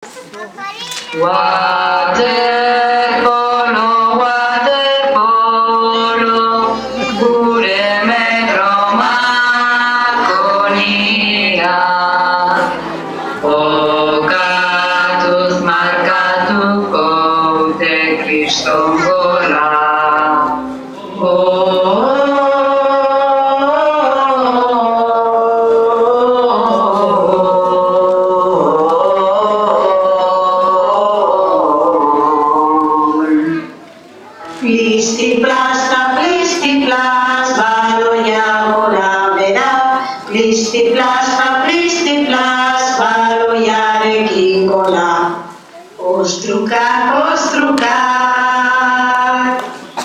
Waterpolo, waterpolo, gure metro makonia. Okatuz markatuko dute kriston gola. Plistiplas, baloia gora bera. Plistiplas, baloiarekin gola. Ostrukak,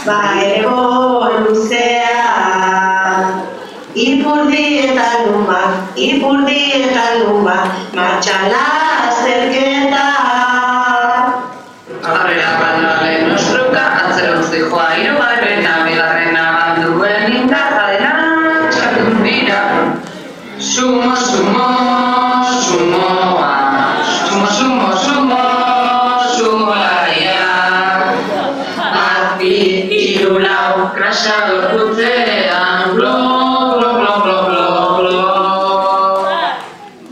baero luzea. Ipurdi eta luma, martxala zerketa. Aurrera banda lehen ostruka, atzerontzi joa hirugarrena, bigarrena banduen indarra dena txapun dira. Sumoa, sumolariak. Azpi, hiru, lau, krasa gorputzean, blo.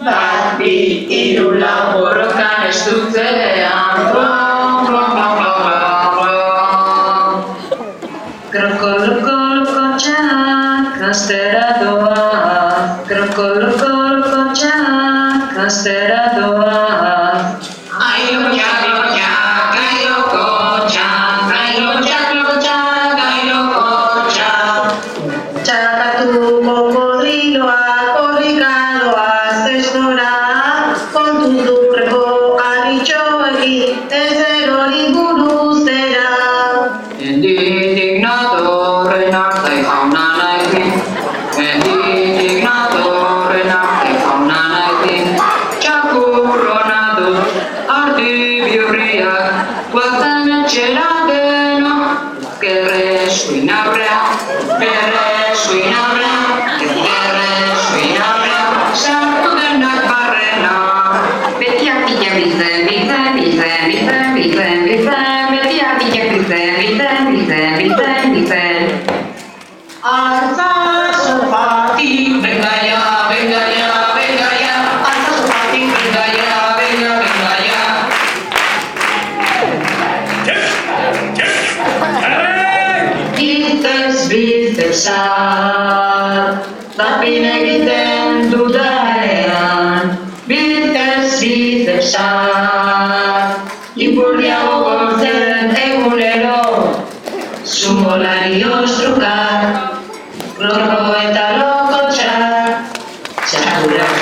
Azpi, hiru, lau, borrokan estutzean, blo. Krokolokotxak astera doaz, krokolokotxak astera doaz. Ailotxak, Txakatu kokodriloak korrika doaz ez nora, kontudurreko aritxoekin ez erori buruzera. Indignatoren arte jauna naikin, txakurrona dut ardi bihurriak, guazen etxera deno, gerre suinabrea, sartu denak barrena. Betiak biltzen, betiak biltzen. Altza sofatik, Venga ya, altza sofatik, venga ya. Biltzak, tapin egiten dudanean. Biltzak, ipurdia gogortzen egunero. Sumolari ostrukak, lorro eta lokotxak, txakurrak